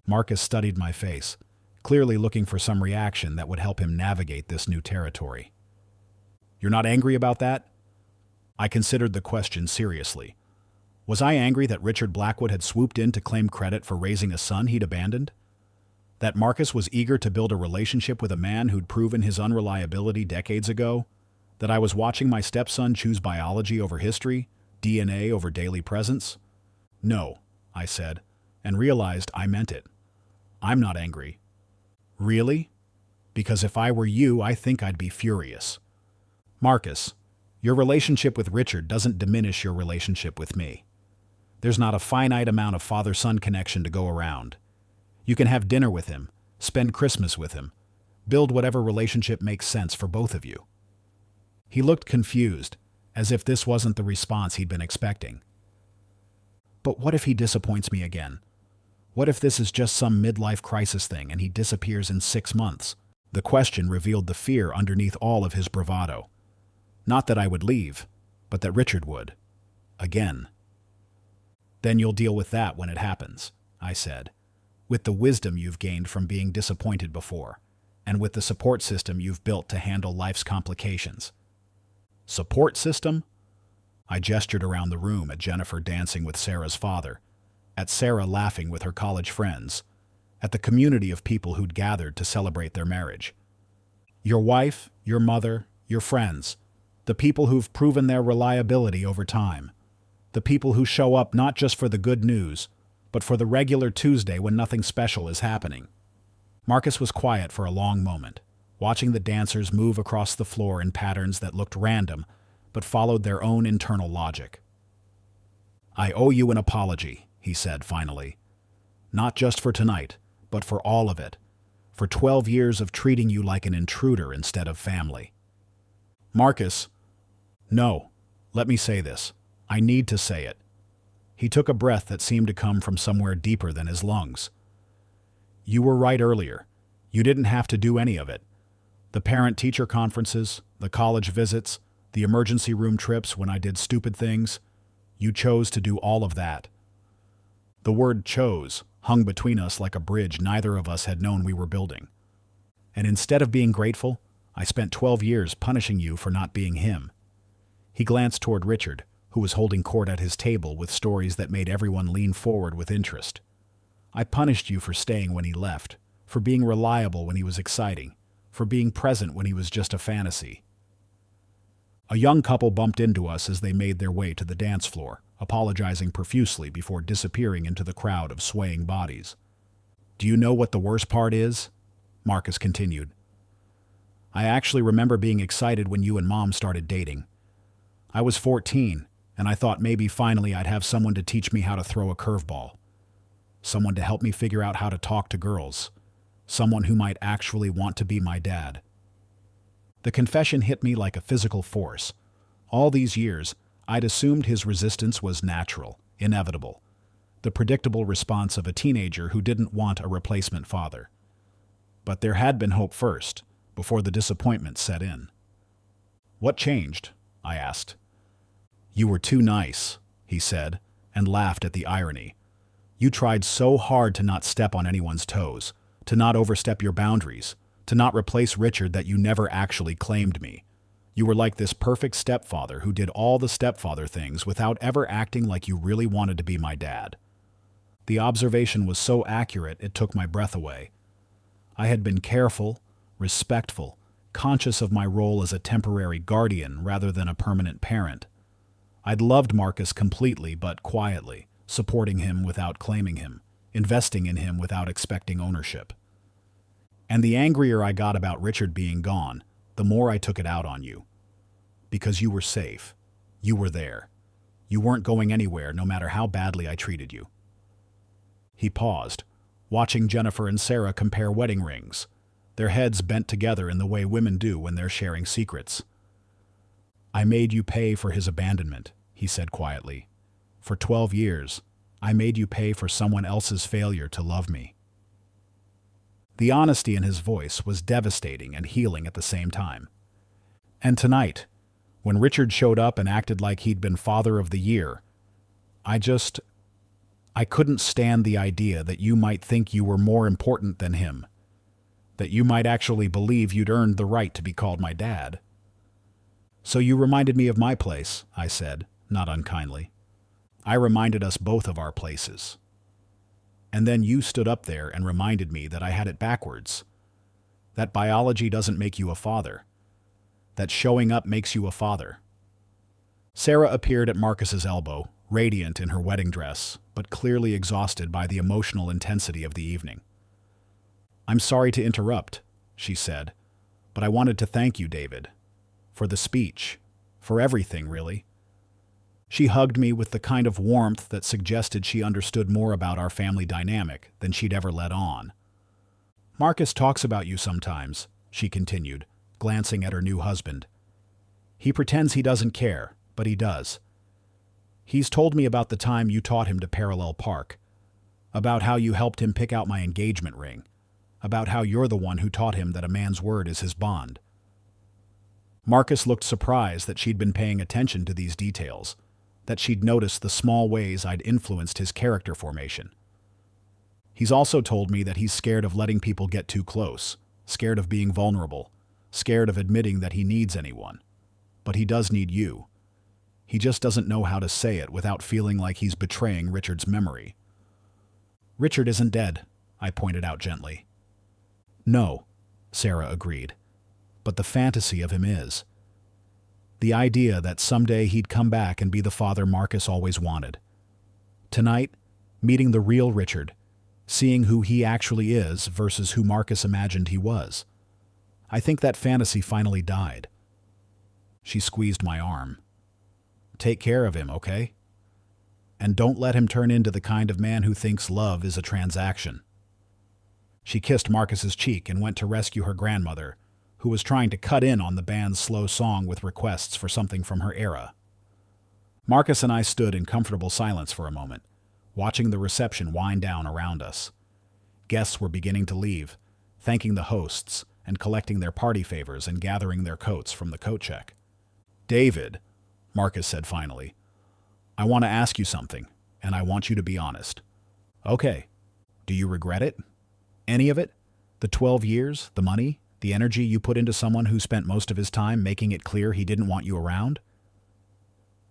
Marcus studied my face, clearly looking for some reaction that would help him navigate this new territory. "You're not angry about that?" I considered the question seriously. Was I angry that Richard Blackwood had swooped in to claim credit for raising a son he'd abandoned? That Marcus was eager to build a relationship with a man who'd proven his unreliability decades ago? That I was watching my stepson choose biology over history, DNA over daily presence? "No," I said, and realized I meant it. "I'm not angry." "Really? Because if I were you, I think I'd be furious." "Marcus, your relationship with Richard doesn't diminish your relationship with me. There's not a finite amount of father-son connection to go around. You can have dinner with him, spend Christmas with him, build whatever relationship makes sense for both of you." He looked confused, as if this wasn't the response he'd been expecting. "But what if he disappoints me again? What if this is just some midlife crisis thing and he disappears in 6 months?" The question revealed the fear underneath all of his bravado. Not that I would leave, but that Richard would. Again. "Then you'll deal with that when it happens," I said, "with the wisdom you've gained from being disappointed before. and with the support system you've built to handle life's complications. Support system? I gestured around the room at Jennifer dancing with Sarah's father, at Sarah laughing with her college friends, at the community of people who'd gathered to celebrate their marriage. Your wife, your mother, your friends, the people who've proven their reliability over time, the people who show up not just for the good news, but for the regular Tuesday when nothing special is happening. Marcus was quiet for a long moment, watching the dancers move across the floor in patterns that looked random, but followed their own internal logic. I owe you an apology, he said finally. Not just for tonight, but for all of it. For 12 years of treating you like an intruder instead of family. Marcus, no, let me say this. I need to say it. He took a breath that seemed to come from somewhere deeper than his lungs. You were right earlier. You didn't have to do any of it. The parent-teacher conferences, the college visits, the emergency room trips when I did stupid things. You chose to do all of that. The word chose hung between us like a bridge neither of us had known we were building. And instead of being grateful, I spent 12 years punishing you for not being him. He glanced toward Richard, who was holding court at his table with stories that made everyone lean forward with interest. I punished you for staying when he left, for being reliable when he was exciting, for being present when he was just a fantasy. A young couple bumped into us as they made their way to the dance floor, apologizing profusely before disappearing into the crowd of swaying bodies. Do you know what the worst part is? Marcus continued. I actually remember being excited when you and Mom started dating. I was 14, and I thought maybe finally I'd have someone to teach me how to throw a curveball. Someone to help me figure out how to talk to girls. Someone who might actually want to be my dad. The confession hit me like a physical force. All these years, I'd assumed his resistance was natural, inevitable, the predictable response of a teenager who didn't want a replacement father. But there had been hope first, before the disappointment set in. What changed? I asked. You were too nice, he said, and laughed at the irony. You tried so hard to not step on anyone's toes, to not overstep your boundaries, to not replace Richard that you never actually claimed me. You were like this perfect stepfather who did all the stepfather things without ever acting like you really wanted to be my dad. The observation was so accurate it took my breath away. I had been careful, respectful, conscious of my role as a temporary guardian rather than a permanent parent. I'd loved Marcus completely but quietly, supporting him without claiming him, investing in him without expecting ownership. And the angrier I got about Richard being gone, the more I took it out on you. Because you were safe. You were there. You weren't going anywhere no matter how badly I treated you. He paused, watching Jennifer and Sarah compare wedding rings, their heads bent together in the way women do when they're sharing secrets. I made you pay for his abandonment, he said quietly. For 12 years, I made you pay for someone else's failure to love me. The honesty in his voice was devastating and healing at the same time. And tonight, when Richard showed up and acted like he'd been Father of the Year, I couldn't stand the idea that you might think you were more important than him, that you might actually believe you'd earned the right to be called my dad. So you reminded me of my place, I said, not unkindly. I reminded us both of our places. And then you stood up there and reminded me that I had it backwards, that biology doesn't make you a father, that showing up makes you a father. Sarah appeared at Marcus's elbow, radiant in her wedding dress, but clearly exhausted by the emotional intensity of the evening. I'm sorry to interrupt, she said, but I wanted to thank you, David, for the speech, for everything, really. She hugged me with the kind of warmth that suggested she understood more about our family dynamic than she'd ever let on. Marcus talks about you sometimes, she continued, glancing at her new husband. He pretends he doesn't care, but he does. He's told me about the time you taught him to parallel park, about how you helped him pick out my engagement ring, about how you're the one who taught him that a man's word is his bond. Marcus looked surprised that she'd been paying attention to these details, that she'd noticed the small ways I'd influenced his character formation. He's also told me that he's scared of letting people get too close, scared of being vulnerable, scared of admitting that he needs anyone. But he does need you. He just doesn't know how to say it without feeling like he's betraying Richard's memory. Richard isn't dead, I pointed out gently. No, Sarah agreed. But the fantasy of him is. The idea that someday he'd come back and be the father Marcus always wanted. Tonight, meeting the real Richard, seeing who he actually is versus who Marcus imagined he was. I think that fantasy finally died. She squeezed my arm. Take care of him, okay? And don't let him turn into the kind of man who thinks love is a transaction. She kissed Marcus's cheek and went to rescue her grandmother, who was trying to cut in on the band's slow song with requests for something from her era. Marcus and I stood in comfortable silence for a moment, watching the reception wind down around us. Guests were beginning to leave, thanking the hosts and collecting their party favors and gathering their coats from the coat check. David, Marcus said finally, I want to ask you something, and I want you to be honest. Okay. Do you regret it? Any of it? The 12 years, the money, the energy you put into someone who spent most of his time making it clear he didn't want you around?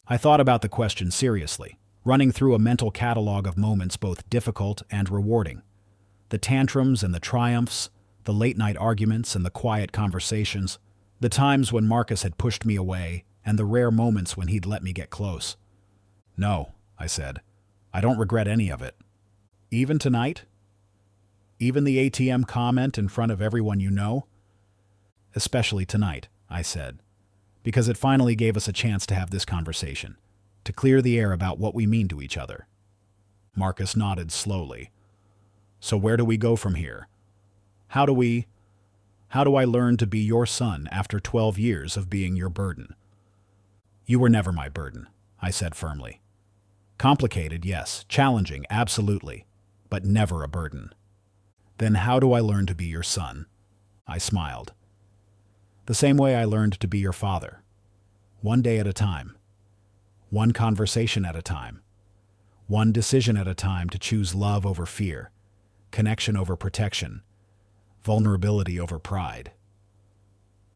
I thought about the question seriously, running through a mental catalog of moments both difficult and rewarding. The tantrums and the triumphs, the late-night arguments and the quiet conversations, the times when Marcus had pushed me away, and the rare moments when he'd let me get close. No, I said. I don't regret any of it. Even tonight? Even the ATM comment in front of everyone you know? Especially tonight, I said, because it finally gave us a chance to have this conversation, to clear the air about what we mean to each other. Marcus nodded slowly. So where do we go from here? How do I learn to be your son after 12 years of being your burden? You were never my burden, I said firmly. Complicated, yes. Challenging, absolutely. But never a burden. Then how do I learn to be your son? I smiled. The same way I learned to be your father. One day at a time. One conversation at a time. One decision at a time to choose love over fear, connection over protection, vulnerability over pride.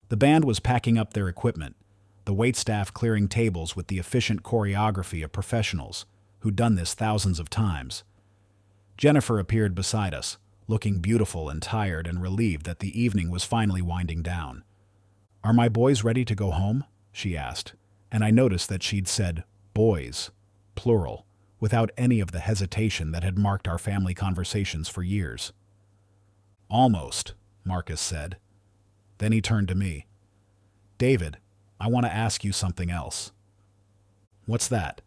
The band was packing up their equipment, the waitstaff clearing tables with the efficient choreography of professionals who'd done this thousands of times. Jennifer appeared beside us, looking beautiful and tired and relieved that the evening was finally winding down. Are my boys ready to go home? She asked, and I noticed that she'd said boys, plural, without any of the hesitation that had marked our family conversations for years. Almost, Marcus said. Then he turned to me. David, I want to ask you something else. What's that?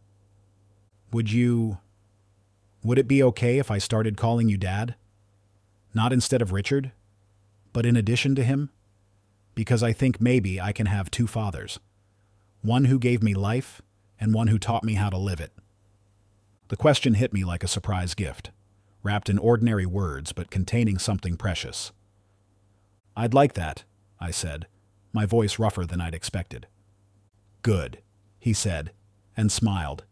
Would it be okay if I started calling you Dad? Not instead of Richard, but in addition to him? Because I think maybe I can have two fathers. One who gave me life, and one who taught me how to live it. The question hit me like a surprise gift, wrapped in ordinary words but containing something precious. I'd like that, I said, my voice rougher than I'd expected. Good, he said, and smiled.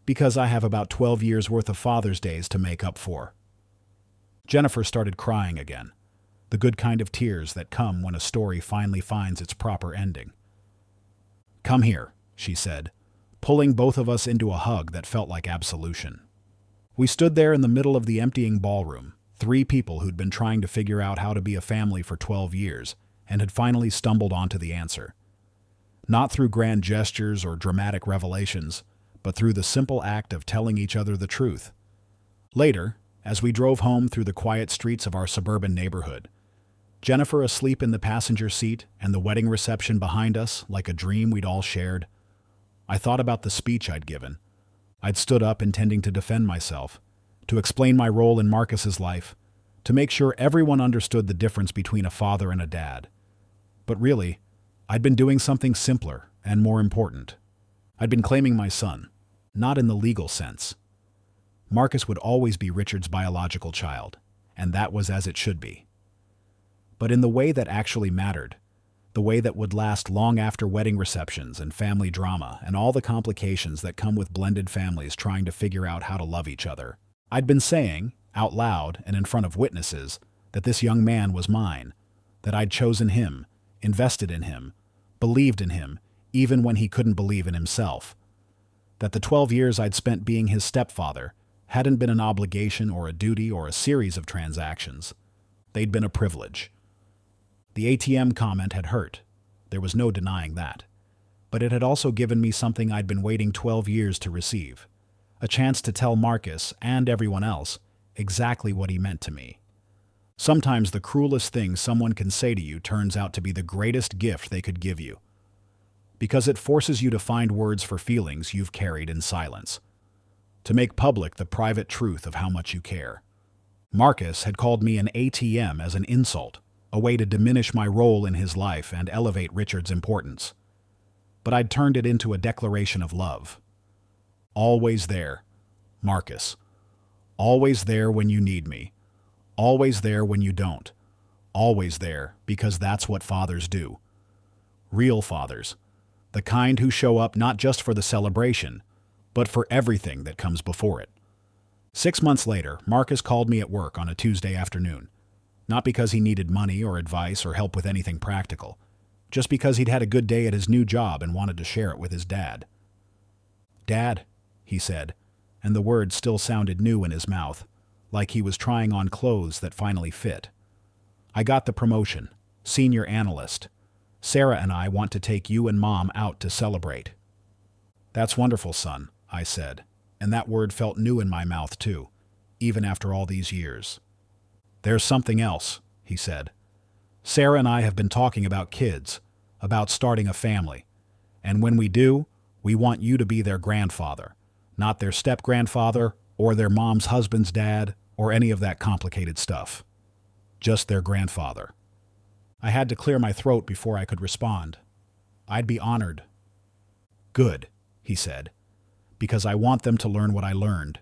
Because I have about 12 years' worth of Father's Days to make up for. Jennifer started crying again, the good kind of tears that come when a story finally finds its proper ending. Come here, she said, pulling both of us into a hug that felt like absolution. We stood there in the middle of the emptying ballroom, three people who'd been trying to figure out how to be a family for 12 years and had finally stumbled onto the answer. Not through grand gestures or dramatic revelations, but through the simple act of telling each other the truth. Later, as we drove home through the quiet streets of our suburban neighborhood, Jennifer asleep in the passenger seat and the wedding reception behind us like a dream we'd all shared, I thought about the speech I'd given. I'd stood up intending to defend myself, to explain my role in Marcus's life, to make sure everyone understood the difference between a father and a dad. But really, I'd been doing something simpler and more important. I'd been claiming my son, not in the legal sense. Marcus would always be Richard's biological child, and that was as it should be. But in the way that actually mattered, the way that would last long after wedding receptions and family drama and all the complications that come with blended families trying to figure out how to love each other. I'd been saying, out loud and in front of witnesses, that this young man was mine, that I'd chosen him, invested in him, believed in him, even when he couldn't believe in himself. That the 12 years I'd spent being his stepfather hadn't been an obligation or a duty or a series of transactions. They'd been a privilege. The ATM comment had hurt. There was no denying that. But it had also given me something I'd been waiting 12 years to receive. A chance to tell Marcus and everyone else exactly what he meant to me. Sometimes the cruelest thing someone can say to you turns out to be the greatest gift they could give you, because it forces you to find words for feelings you've carried in silence, to make public the private truth of how much you care. Marcus had called me an ATM as an insult, a way to diminish my role in his life and elevate Richard's importance. But I'd turned it into a declaration of love. Always there, Marcus. Always there when you need me. Always there when you don't. Always there, because that's what fathers do. Real fathers. The kind who show up not just for the celebration, but for everything that comes before it. 6 months later, Marcus called me at work on a Tuesday afternoon. Not because he needed money or advice or help with anything practical. Just because he'd had a good day at his new job and wanted to share it with his dad. "Dad," he said, and the words still sounded new in his mouth, like he was trying on clothes that finally fit. "I got the promotion, senior analyst. Sarah and I want to take you and Mom out to celebrate." "That's wonderful, son," I said, and that word felt new in my mouth too, even after all these years. "There's something else," he said. "Sarah and I have been talking about kids, about starting a family, and when we do, we want you to be their grandfather, not their step-grandfather or their mom's husband's dad or any of that complicated stuff. Just their grandfather." I had to clear my throat before I could respond. "I'd be honored." "Good," he said, "because I want them to learn what I learned,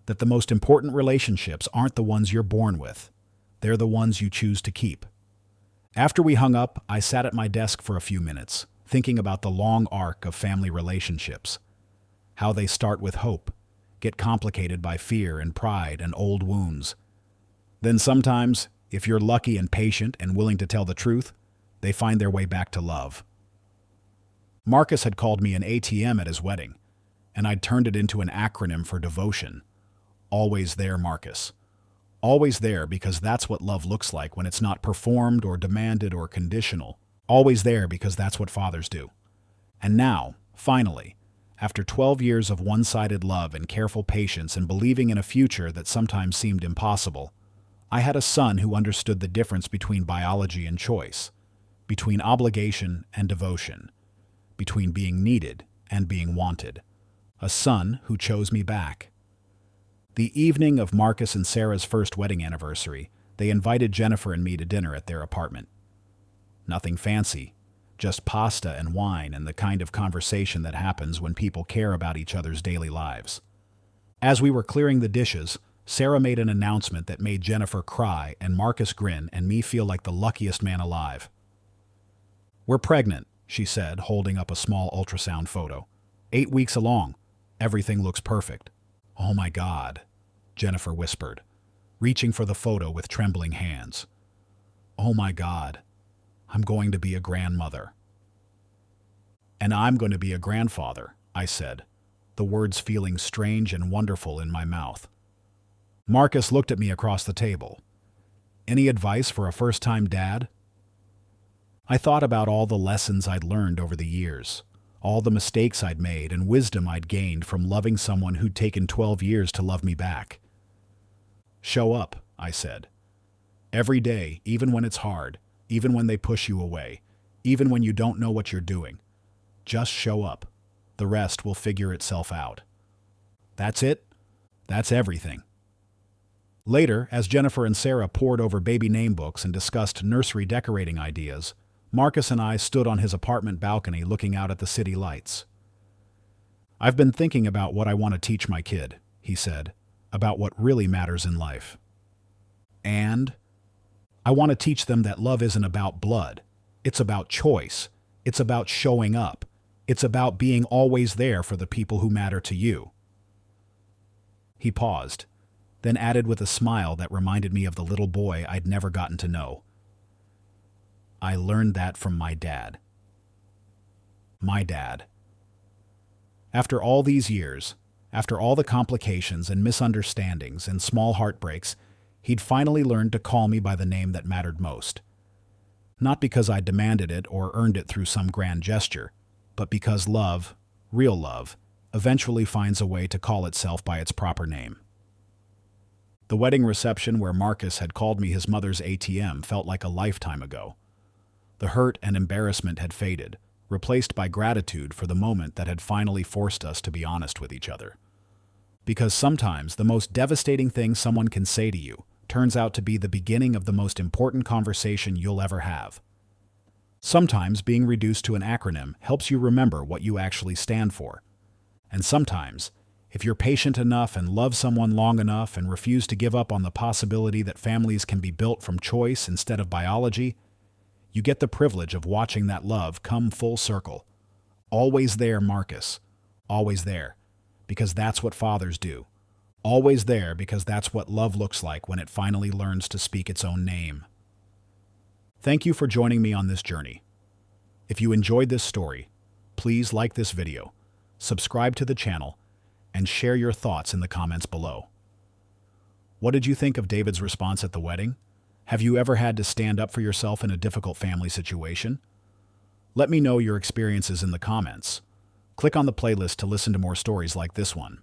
that the most important relationships aren't the ones you're born with. They're the ones you choose to keep." After we hung up, I sat at my desk for a few minutes, thinking about the long arc of family relationships. How they start with hope, get complicated by fear and pride and old wounds. Then sometimes, if you're lucky and patient and willing to tell the truth, they find their way back to love. Marcus had called me an ATM at his wedding, and I'd turned it into an acronym for devotion. Always there, Marcus. Always there because that's what love looks like when it's not performed or demanded or conditional. Always there because that's what fathers do. And now, finally, after 12 years of one-sided love and careful patience and believing in a future that sometimes seemed impossible, I had a son who understood the difference between biology and choice, between obligation and devotion, between being needed and being wanted. A son who chose me back. The evening of Marcus and Sarah's first wedding anniversary, they invited Jennifer and me to dinner at their apartment. Nothing fancy, just pasta and wine and the kind of conversation that happens when people care about each other's daily lives. As we were clearing the dishes, Sarah made an announcement that made Jennifer cry and Marcus grin and me feel like the luckiest man alive. "We're pregnant," she said, holding up a small ultrasound photo. 8 weeks along. Everything looks perfect." "Oh my God," Jennifer whispered, reaching for the photo with trembling hands. "Oh my God, I'm going to be a grandmother." "And I'm going to be a grandfather," I said, the words feeling strange and wonderful in my mouth. Marcus looked at me across the table. "Any advice for a first-time dad?" I thought about all the lessons I'd learned over the years, all the mistakes I'd made and wisdom I'd gained from loving someone who'd taken 12 years to love me back. "Show up," I said. "Every day, even when it's hard, even when they push you away, even when you don't know what you're doing. Just show up. The rest will figure itself out." That's it. That's everything. Later, as Jennifer and Sarah pored over baby name books and discussed nursery decorating ideas, Marcus and I stood on his apartment balcony looking out at the city lights. "I've been thinking about what I want to teach my kid," he said, "about what really matters in life. And I want to teach them that love isn't about blood. It's about choice. It's about showing up. It's about being always there for the people who matter to you." He paused, then added with a smile that reminded me of the little boy I'd never gotten to know. I learned that from my dad. My dad. After all these years, after all the complications and misunderstandings and small heartbreaks, he'd finally learned to call me by the name that mattered most. Not because I demanded it or earned it through some grand gesture, but because love, real love, eventually finds a way to call itself by its proper name. The wedding reception where Marcus had called me his mother's ATM felt like a lifetime ago. The hurt and embarrassment had faded, replaced by gratitude for the moment that had finally forced us to be honest with each other. Because sometimes the most devastating thing someone can say to you turns out to be the beginning of the most important conversation you'll ever have. Sometimes being reduced to an acronym helps you remember what you actually stand for. And sometimes, if you're patient enough and love someone long enough and refuse to give up on the possibility that families can be built from choice instead of biology, you get the privilege of watching that love come full circle. Always there, Marcus. Always there. Because that's what fathers do. Always there because that's what love looks like when it finally learns to speak its own name. Thank you for joining me on this journey. If you enjoyed this story, please like this video, subscribe to the channel, and share your thoughts in the comments below. What did you think of David's response at the wedding? Have you ever had to stand up for yourself in a difficult family situation? Let me know your experiences in the comments. Click on the playlist to listen to more stories like this one.